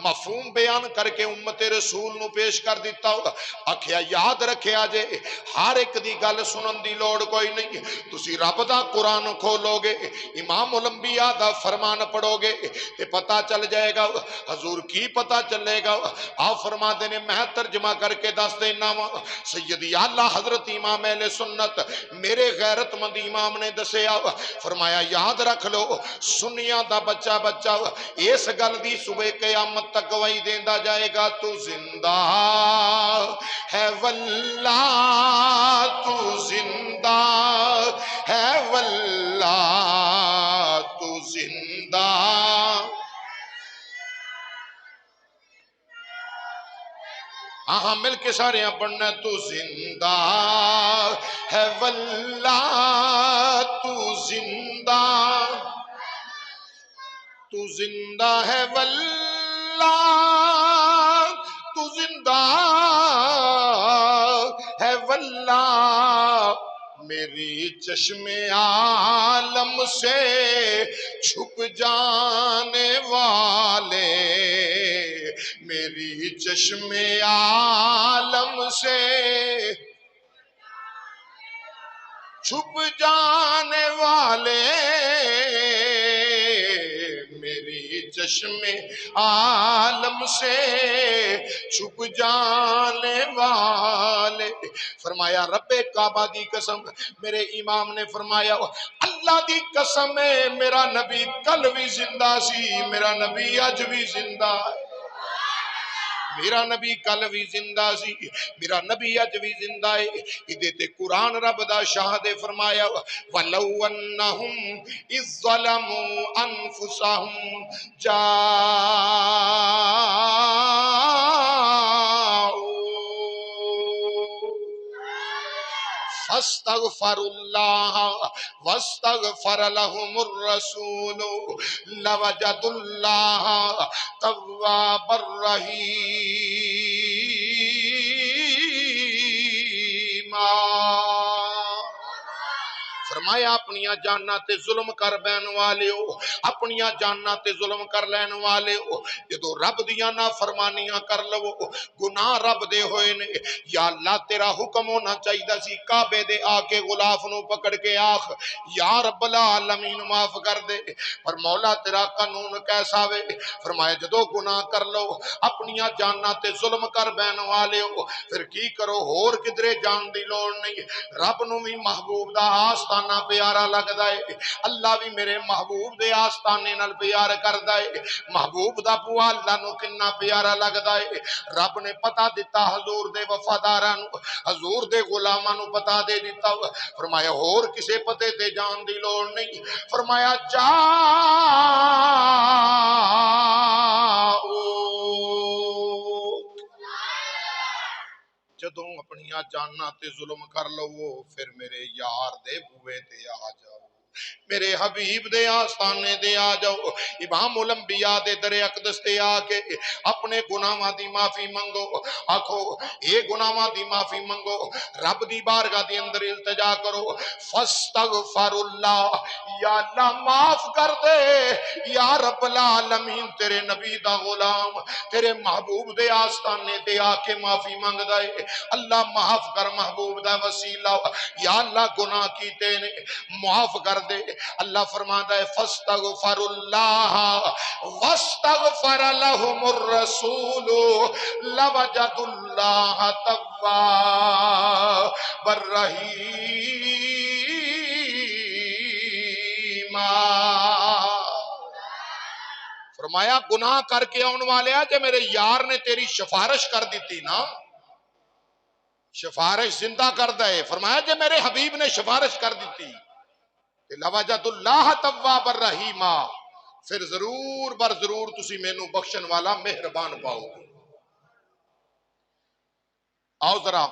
مفہوم بیان کر کے امت رسول نو پیش کر دیتا آکھیا یاد رکھیا جے ہر ایک دی گل سنن دی لوڑ کوئی نہیں تسی رب دا قرآن کھولو گے امام الانبیاء دا فرمان پڑھو گے تے پتہ چل جائے گا حضور کی پتہ چلے گا آپ فرما دینے میں ترجمہ کر کے دس دینا سیدی اعلیٰ حضرت امام اہل سنت میرے غیرت مند امام نے دسیا فرمایا یاد رکھ لو سنیاں دا بچہ بچہ اس گل دی صبح قیامت تک گواہی دیندا جائے گا تو زندہ ہے واللہ تو زندہ ہے واللہ تو زندہ ہاں مل کے سارے پڑھنا تو زندہ ہے واللہ تو زندہ ہے واللہ تو زندہ ہے واللہ میری چشم عالم سے چھپ جانے والے میری چشم عالم سے چھپ جانے والے میری چشم عالم سے چھپ جانے والے فرمایا رب کعبہ دی قسم میرے امام نے فرمایا اللہ دی قسم ہے میرا نبی کل بھی زندہ سی میرا نبی اج بھی زندہ ہے میرا نبی کل بھی زندہ سی میرا نبی اج بھی زندہ ہے ادھے تے قرآن رب دا شاہ دے فرمایا وَلَوْ أَنَّهُمْ إِذْ ظَلَمُوا أَنفُسَهُمْ فاستغفروا الله واستغفر لهم الرسول لوجدوا الله توابا رحيما فرمایا اپنیاں جاناں تے ظلم کر بین والے ہو اپنیاں جاناں تے ظلم کر لین والے ہو جدو رب دیاں نافرمانیاں کر لو گناہ رب دے ہوئے نے یا اللہ تیرا حکم ہونا چاہیے سی کعبے دے آ کے غلاف نو پکڑ کے آخ یا رب العالمین معاف کر دے پر مولا تیرا قانون کیسا وے فرمایا جدو گناہ کر لو اپنیاں جاناں تے ظلم کر بین والے ہو پھر کی کرو ہور کدرے جان دی لوڑ نہیں رب نو بھی محبوب دا آستانہ پیارا لگدا ہے اللہ بھی میرے محبوب دے آستانے نال پیار کردا ہے محبوب دا بوا اللہ نو کنا پیارا لگدا ہے رب نے پتا دیتا حضور دے وفاداراں نو حضور دے غلاماں نو پتا دے دیتا فرمایا اور کسے پتے تے جان دی لوڑ نہیں فرمایا جا جدوں اپنیاں جاناں تے ظلم کر لو پھر میرے یار دے بوئے تے آ جاؤ میرے حبیب دے آستانے دے آ جاؤ امام الانبیاء دے در اقدس تے آ کے اپنے گناہاں دی معافی منگو آکھو اے گناہاں دی معافی منگو رب دی بارگاہ دی اندر التجا کرو فاستغفر اللہ یا اللہ معاف کر دے یا رب العالمین تیرے نبی دا غلام تیرے محبوب دے آستانے تے آ کے معافی منگ دے اللہ معاف کر محبوب دا وسیلہ یا اللہ گناہ کیتے نے معاف کر دے اللہ فرماتا ہے فاستغفر اللہ واستغفر لهم الرسول لوجد اللہ توابا رحیما فرمایا گناہ کر کے آن والے جے میرے یار نے تیری سفارش کر دیتی نا سفارش زندہ کر دے فرمایا جے میرے حبیب نے سفارش کر دیتی لوجد اللہ توابا رحیما پھر ضرور بر ضرور تسی مینوں بخشن والا مہربان پاؤ گے آؤ ذرا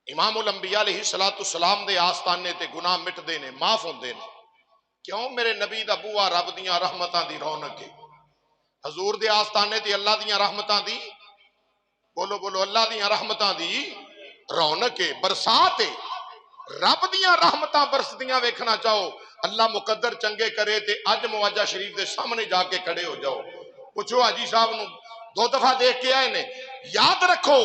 امام الانبیاء علیہ السلام دے آستانے تے گناہ مٹ دے نے معاف ہوندے نے کیوں میرے نبی دا بوا رب دیاں رحمتاں دی رونق ہے حضور دے آستانے تے اللہ دیاں رحمتاں دی بولو بولو اللہ دیاں رحمتاں دی رونق ہے برسات ہے رب دیاں رحمتاں برسدیاں ویکھنا چاہو، اللہ مقدر چنگے کرے تے اج مواجہ شریف دے سامنے جا کے کھڑے ہو جاؤ، پوچھو حاجی صاحب نو 2 دفعہ دیکھ کے آئے نے، یاد رکھو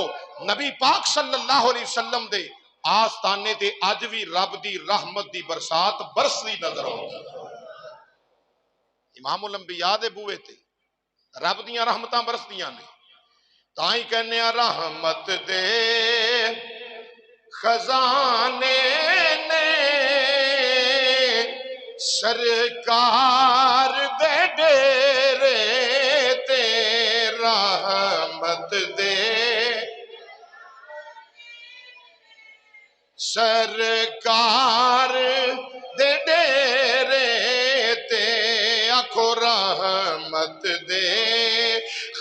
نبی پاک صلی اللہ علیہ وسلم دے آستانے تے اج بھی رب دی رحمت دی برسات برسدی نظر آؤں۔ امام الانبیاء دے بوئے تے رب دیاں رحمتاں برسدیاں نے، تائیں کہنے رحمت دے خزانے نے سرکار دے ڈیرے تے رحمت دے سرکار دے ڈیرے تے آکھو رحمت دے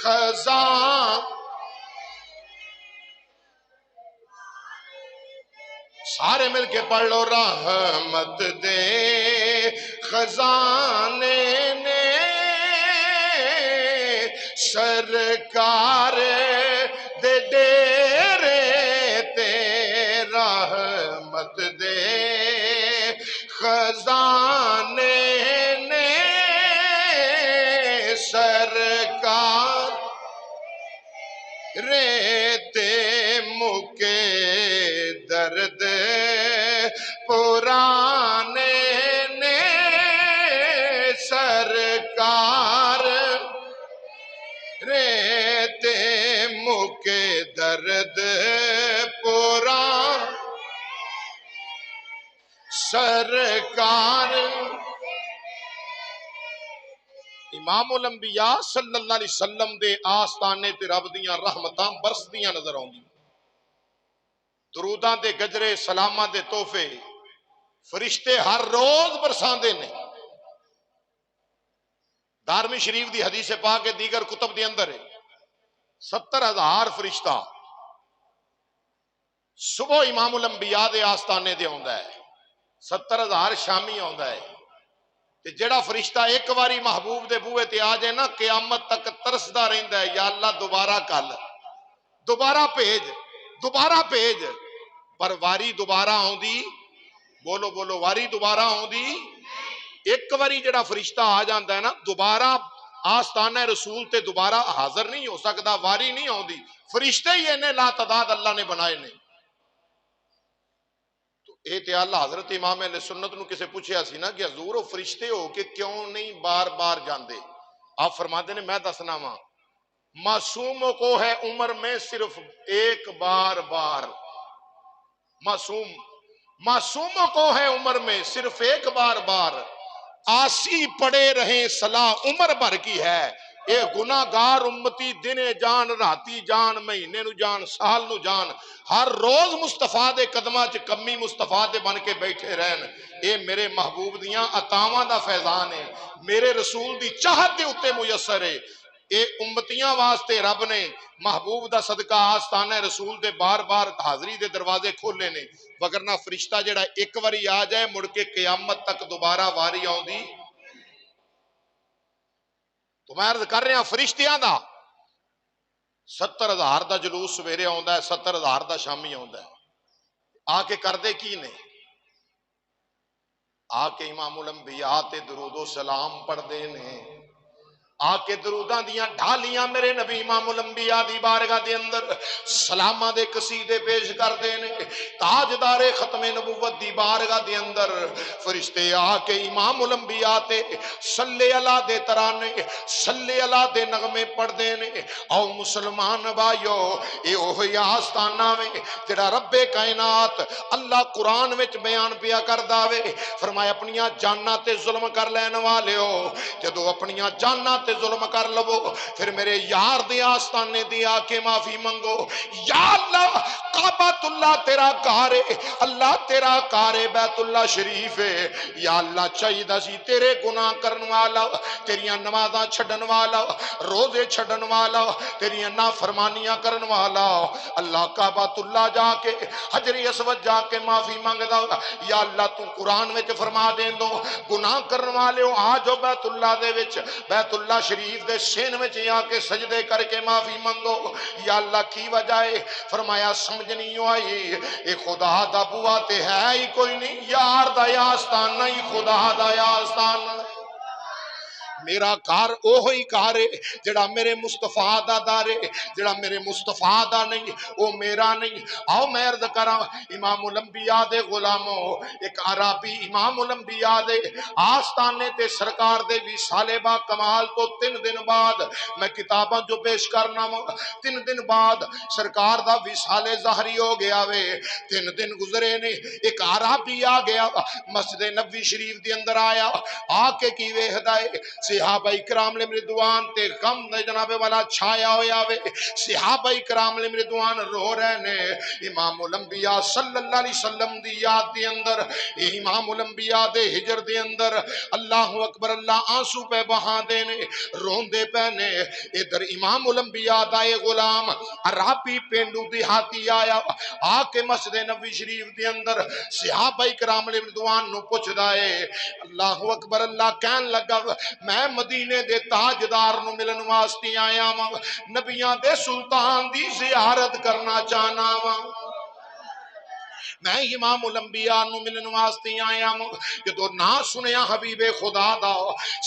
خزان، سارے مل کے پڑھ لو، رحمت دے خزانے نے سرکار دے ڈیرے تے رحمت دے خزانے نے سرکار ریتے مکے درد پرانے نے سرکار ریتے مکے درد پرانے سرکار۔ امام الانبیاء صلی اللہ علیہ وسلم دے آستانے تے رب دیاں رحمتاں برسدیاں نظر آؤں، دروداں دے گجرے سلاماں دے تحفے فرشتے ہر روز برساندے نے۔ دارمی شریف دی حدیث پاک کے دیگر کتب دے اندر ہے 70,000 فرشتہ صبح امام الانبیاء دے آستانے دے آندا ہے، 70,000 شامی آندا ہے، تے جڑا فرشتہ ایک واری محبوب دے بوئے تے آ جائے نا قیامت تک ترسدا رہندا ہے، یا اللہ دوبارہ کل، دوبارہ بھیج، پر واری دوبارہ آوندی، بولو بولو، واری دوبارہ آوندی، ایک واری جڑا فرشتہ آ جاندا ہے نا دوبارہ آستانہ رسول تے دوبارہ حاضر نہیں ہو سکدا، واری نہیں آوندی، فرشتے ہی انہیں لا تعداد اللہ نے بنائے نے۔ اے تے اللہ حضرت امام اہل سنت نو کسے پوچھیا سی نا کہ حضور وہ فرشتے ہو کہ کیوں نہیں بار بار جاندے؟ آپ فرماتے نے میں دسنا وا، معصوموں کو ہے عمر میں صرف ایک بار معصوموں کو ہے عمر میں صرف ایک بار، آسی پڑے رہیں صلاح عمر بھر کی ہے، اے گناہگار امتی دنے جان راتی جان مہینے نو جان سال نو جان، ہر روز مصطفیٰ دے قدمہ چ کمی مصطفیٰ دے بن کے بیٹھے رہن، اے میرے محبوب دیاں عطاواں دا فیضان ہے، میرے رسول دی چاہت دے اتے میسر ہے، اے امتیاں واسطے رب نے محبوب دا صدقہ آستانہ رسول دے بار بار حاضری دے دروازے کھولے نے، وگرنہ فرشتہ جڑا ایک واری آ جائے مڑ کے قیامت تک دوبارہ واری آؤندی۔ تو میں عرض کر رہا فرشتیاں دا 70,000 دا جلوس سویرے آندا ہے، 70,000 دا شامی آندا ہے، آ کے کردے کی نے؟ آ کے امام الانبیاء تے درود و سلام پڑھ دے نے، آ کے دروداں دیاں ڈھالیاں میرے نبی امام الانبیاء دی بارگاہ دے اندر سلامہ دے قصیدے پیش کر دے نے، تاجدار ختم نبوت دی بارگاہ دے اندر فرشتے آ کے امام الانبیاء تے صلی اللہ دے ترانے صلی اللہ دے نغمے پڑھ دے نے۔ او مسلمان بھائیو، اے اوہی آستانہ میں جڑا رب کائنات اللہ قرآن وچ بیان پیا کردا وے، فرمایا اپنیاں جاناں تے ظلم کر لین والیو، جدو اپنیاں جاناں تے ظلم کر لو پھر میرے یار دے آستانے دی آ کے معافی منگو، یا اللہ کعبۃ اللہ تیرا کارے، اللہ تیرا کارے بیت اللہ شریف ہے، یا اللہ چاہیے سی تیرے گناہ کرن والا، تیریاں نمازاں چھڈن والا، روزے چھڈن والا، تیریاں نافرمانیاں کرن والا، اللہ کعبۃ اللہ جا کے حجر اسود جا کے معافی منگدا، یا اللہ تو قرآن وچ فرما دین دو گناہ کرن والے آ جو بیت اللہ دے وچ، بیت اللہ اللہ شریف دے سین وچ آ کے سجدے کر کے معافی منگو. یا اللہ کی وجہ ہے؟ فرمایا سمجھ نہیں آئی اے خدا دا بوا تے ہے ہی کوئی نہیں، یار دا یا آستان نہیں، خدا دا یا آستان. میرا گھر اوہی گھر ہے جڑا میرے مصطفیٰ دا دار ہے، جڑا میرے مصطفیٰ دا نہیں وہ میرا نہیں. آؤ میں عرض کراں امام الانبیاء دے غلاموں، ایک عربی امام الانبیاء دے آستانے تے سرکار دے وصال با کمال تو 3 دن بعد میں کتاباں جو پیش کرنا 3 دن بعد سرکار دا وصال ظاہری ہو گیا وے. 3 دن گزرے نے، ایک عربی آ گیا مسجد نبوی شریف دے اندر آیا، آ کے کی ویکھدا ہے صحابہ کرام علیہ رضوان تے غم دے جناب والا چھایا ہویا وے. صحابہ کرام علیہ رضوان رو رہے نے. امام الانبیاء صلی اللہ علیہ وسلم دی یاد دے اندر، امام الانبیاء دے ہجر دے اندر اللہ اکبر اللہ آنسو پہ بہا دے نے، روندے پہ نے. ادھر امام الانبیاء دا اے غلام عربی پینڈو دیہاتی آیا، آ کے مسجد نبوی شریف دے اندر صحابہ کرام علیہ رضوان نو پوچھدا ہے. اللہ اکبر اللہ کہن لگا میں مدینے دے تاجدار نو ملن واسطے آیا ہاں، نبیاں دے سلطان دی زیارت کرنا چاہنا ہاں. میں امام الانبیاء نو ملن واسطے آیا ہوں. جدو نہ سنیا حبیب خدا دا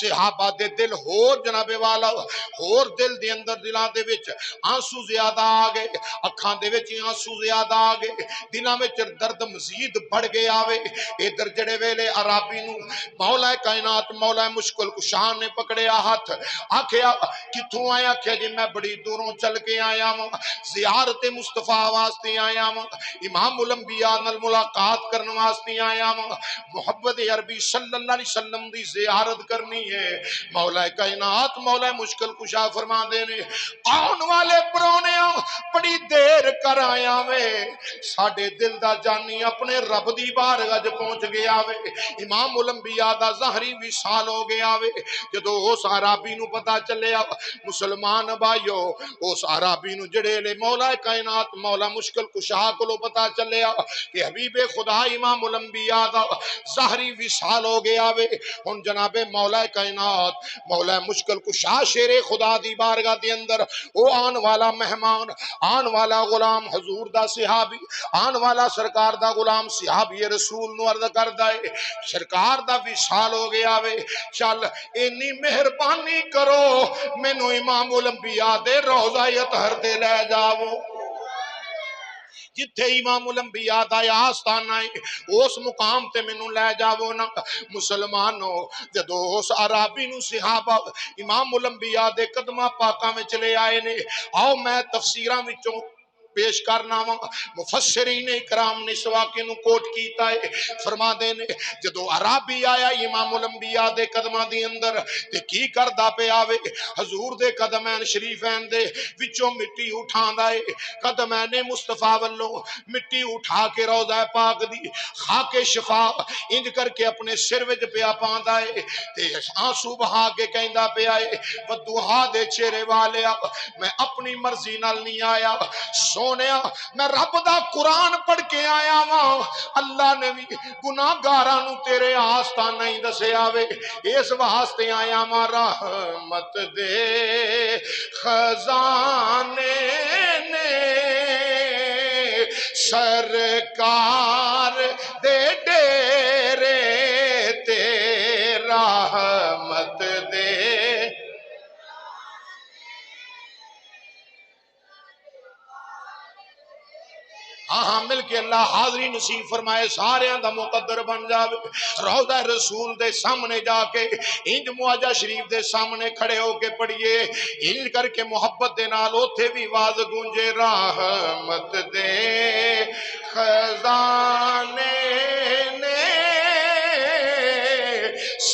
صحابہ دے دل ہور جناب والا ہور دل دے اندر دلاں دے وچ آنسو زیادہ آ گئے، اکھاں دے وچ آنسو زیادہ آ گئے، دلاں وچ درد مزید بڑھ گیا وے. ادھر جڑے ویلے عربی نو مولا کائنات مولا مشکل کشا نے پکڑیا ہاتھ، آکھیا کتھوں آیا؟ کہ جی میں بڑی دوروں چل کے آیا ہوں، زیارت مصطفیٰ واسطے آیا ہوں، امام الانبیاء نال ملاقات کرنے واسطے آیا ہوں، محمد عربی صلی اللہ علیہ وسلم دی زیارت کرنی ہے. مولا کائنات مولا مشکل کشا فرما دے نے آن والے پرونے بڑی دیر کر آیا وے، ساڈے دل دا جانی اپنے رب دی بارگاہ پہنچ گیا وے. امام الانبیاء دا ظاہری وصال ہو گیا وے. جدو اس عربی نو پتا چلیا مسلمان بھائیو، اس عربی نو جڑے لے مولا کائنات مولا مشکل کشا کو پتا چلیا کہ حبیب خدا امام الانبیاء دا ظاہری وصال ہو گیا وے. ہن جناب مولا کائنات مولا مشکل کشا شیر خدا دی بارگاہ دے اندر او آن والا مہمان، آن والا غلام حضور دا صحابی، آن والا سرکار دا غلام صحابی رسول نو عرض کردا ہے سرکار دا وصال ہو گیا وے، چل اینی مہربانی کرو مینوں امام الانبیاء دے روضہ اطہر تے لے جاؤ. جتھے امام الانبیاء دا آستانہ ہے اس مقام تے مینوں لے جاؤ نا. مسلمانوں جدو اس عربی نو صحابہ امام الانبیاء دے قدماں پاکاں وچ لے آئے نے، آؤ میں تفسیراں وچوں پیش کرنا مفسرین اکرام نے اس واقعے نو کوٹ کیتا ہے. فرما دے نے جدو عربی آیا امام الانبیاء دے قدماں دی اندر تے کی کردا پیا وے، حضور دے قدمین شریفین دے وچوں مٹی اٹھاندا ہے، قدمین مصطفیٰ والوں مٹی اٹھا کے روضہ پاک دی خاک شفا انج کر کے اپنے سر وچ پیا پاندا ہے تے آنسو بہا کے کہندا پیا ہے بدوہا دے چہرے والیا میں اپنی مرضی نال نہیں آیا، سونیا میں رب دا قرآن پڑھ کے آیا ہاں، اللہ نے بھی گناہگاراں نو تیرے آستانہ نہیں دسیا وے، اس واسطے آیا ہاں رحمت دے خزانے نے سرکار دے ڈیرے تے رحمت دے. ہاں مل کے اللہ حاضری نصیب فرمائے سارے دا مقدر بن جاوے. روضہ رسول دے سامنے جا کے انج معاجہ شریف دے سامنے کھڑے ہو کے پڑھیے انج کر کے محبت دے نال اوتھے بھی واز گونجے رحمت دے خزانے نے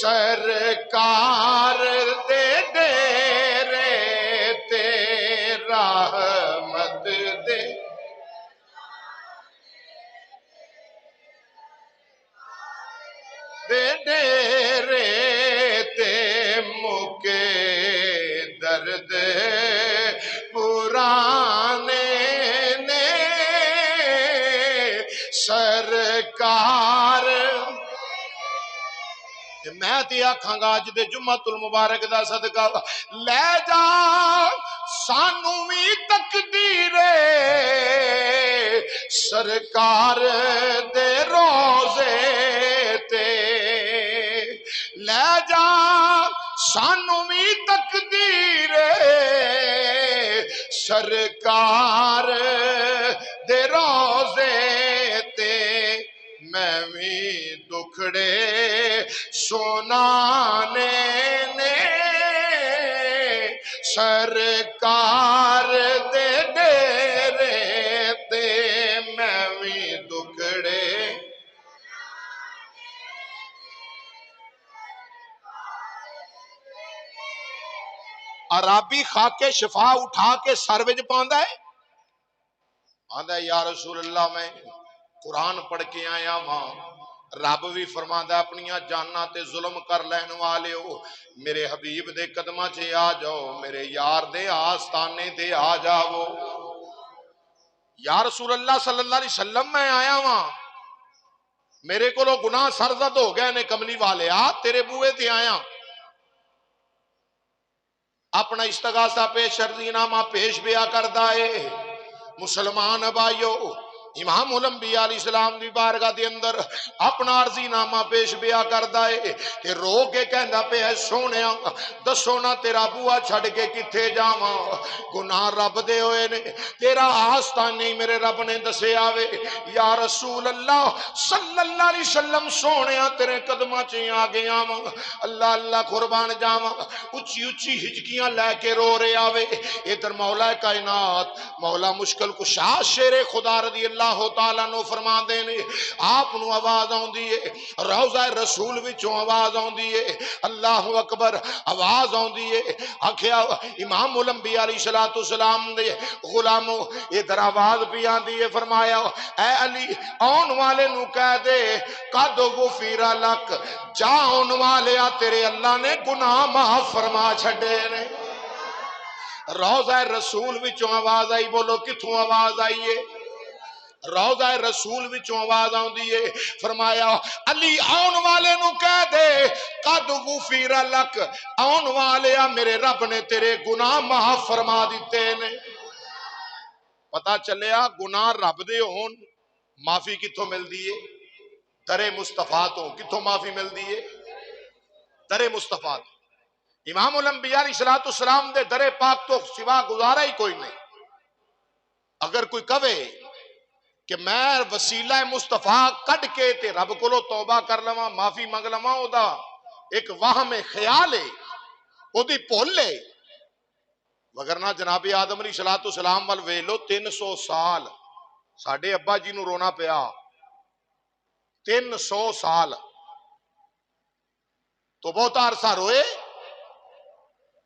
سرکار دے ڈیرے تے رحمت دے. ڈیرے تے مکے درد پرانے نے سرکار. میں میں تے آکھاں گا اج دے جمعۃ المبارک دا صدقہ لے جا سانو وی تقدیر سرکار دے روزے تے لے جا سانو وی تقدیر سرکار دے روزے تے میں وی دکھڑے سنانے نے سرکار دے ڈیرے تے میں وی دکھڑے عرابی خاکے شفا اٹھا کے سر وچ پاندا ہے آندا ہے یا رسول اللہ میں قرآن پڑھ کے آیا ماں رب بھی فرماندا اپنیاں جاناں تے ظلم کر لین والے ہو میرے حبیب دے قدماں چ آ جاؤ میرے یار دے آستانے تے آ جاؤ یا رسول اللہ صلی اللہ علیہ وسلم میں آیا ماں میرے کولو گناہ سرزد ہو گئے نے کملی والے آ تیرے بوئے تے آیا اپنا استغاثہ پیش عرضی نامہ پیش بیا کردا ہے مسلمان بھائیو امام الانبیاء علیہ السلام دی بارگاہ دے اندر اپنا عرضی نامہ پیش بیا کردا ہے کہ رو کے کہندا پہ ہے سونیا دسو نا تیرا بوا چھڑ کے کتھے جاواں گناہ رب دے ہوئے نے تیرا آستان نہیں میرے رب نے دسے آوے یا رسول اللہ صلی اللہ علیہ وسلم سونیا تیرے قدماں چ آ گیا واں اللہ اللہ قربان جاواں اچھی اچھی ہچکیاں لے کے رو رہے آوے ادھر مولا کائنات مولا مشکل کشا شیر خدا رضی اللہ تعالیٰ نو فرما دینے آپ نو آواز آن دیئے روضہ رسول وچوں آواز آن دیئے اللہ اکبر آواز آن دیئے آکھیا امام الانبیاء علیہ السلام دے غلاموں ادھر آواز بھی آن دیئے فرمایا اے علی آن والے نو کہہ دے قد غفر لک جا آن والے تیرے اللہ نے گناہ معاف فرما چھڑے نے روضہ رسول وچوں آواز آئی بولو کتھوں آواز آئیے روضہ رسول وچوں آواز آن دیئے فرمایا علی آن والے نو کہہ دے قد غفر لک آن والے میرے رب نے تیرے گناہ معاف فرما دیتے نے پتا چلیا گناہ رب دے ہون معافی کتھوں مل دیئے در مصطفیٰ تو کتھوں معافی مل دیئے در مصطفیٰ تو امام الانبیاء علیہ السلام دے در پاک تو سوا گزارا ہی کوئی نہیں اگر کوئی کہے کہ میں وسیلہ مصطفیٰ کٹ کے تے رب کولو توبہ کر لواں معافی منگ لواں او دا ایک وہم خیال ہے او دی بھول ہے وگرنہ جناب آدم علیہ السلام وال ویلو 300 سال ساڈے ابا جی نو رونا پیا 300 سال تو بہت عرصہ روئے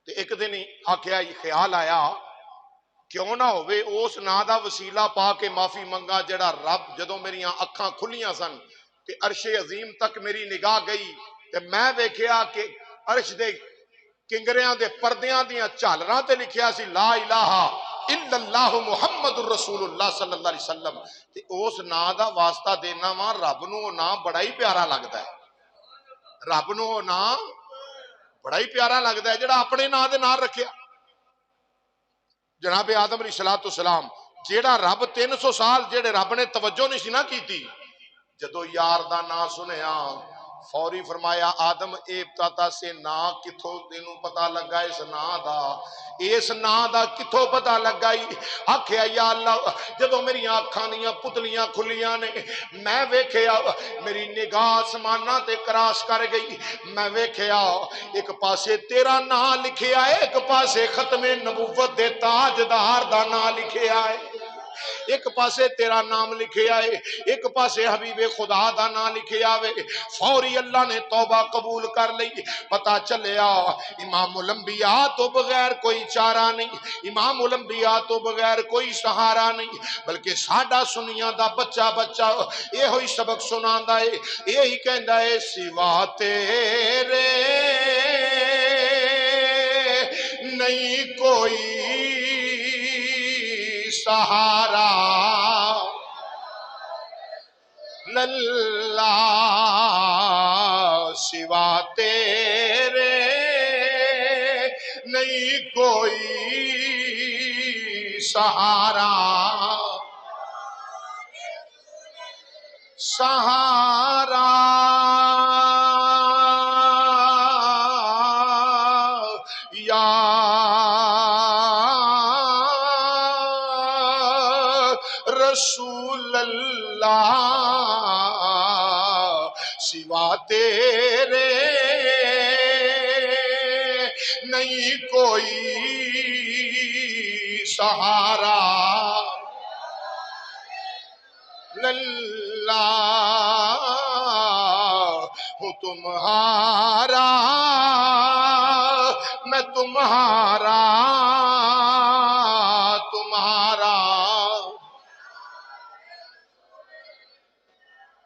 تے ایک دن آکھیا خیال آیا کیوں نہ ہوئے اس نا دا وسیلہ پا کے معافی منگا جڑا رب جدوں میریاں اکھاں کھلیاں سن تے عرش عظیم تک میری نگاہ گئی تے میں ویکھیا کہ عرش دے کنگریاں دے پردیاں دیاں چالراں تے لکھیا سی لا الہ الا اللہ محمد الرسول اللہ صلی اللہ علیہ وسلم تے اس نا دا واسطہ دینا وا رب نو نا بڑا ہی پیارا لگدا ہے رب نو نا بڑا ہی پیارا لگدا ہے جڑا اپنے نا دے نال رکھیا جناب آدم علیہ السلام جیڑا رب 300 سال جیڑے رب نے توجہ نہیں سی نہ کیتی جدو یار دا نا سنیا فوری فرمایا آدم اے پتا سے نا کتھوں تینوں پتا لگا اس نا دا کتھوں پتا لگا آکھیا یا اللہ جدو میری آنکھاں دیاں پتلیاں کھلیاں نے میں ویکھیا میری نگاہ آسماناں تے کراس کر گئی میں ویکھیا ایک پاسے تیرا نا لکھیا ہے ایک پاسے ختم نبوت دے تاجدار دا نا لکھیا ہے ایک پاسے تیرا نام لکھے آئے ایک پاسے حبیب خدا دا نام لکھے آوے فوری اللہ نے توبہ قبول کر لی پتا چلیا امام الانبیاء تو بغیر کوئی چارہ نہیں امام الانبیاء تو بغیر کوئی سہارا نہیں بلکہ ساڈا سنیاں دا بچہ یہ ہوئی سبق سناندا ہے یہی کہندا ہے سوا تیرے نہیں کوئی سہارا للہ سوا تیرے کوئی سہارا سہارا یا رسول اللہ سوا تیرے نہیں کوئی سہارا اللہ ہوں تمہارا میں تمہارا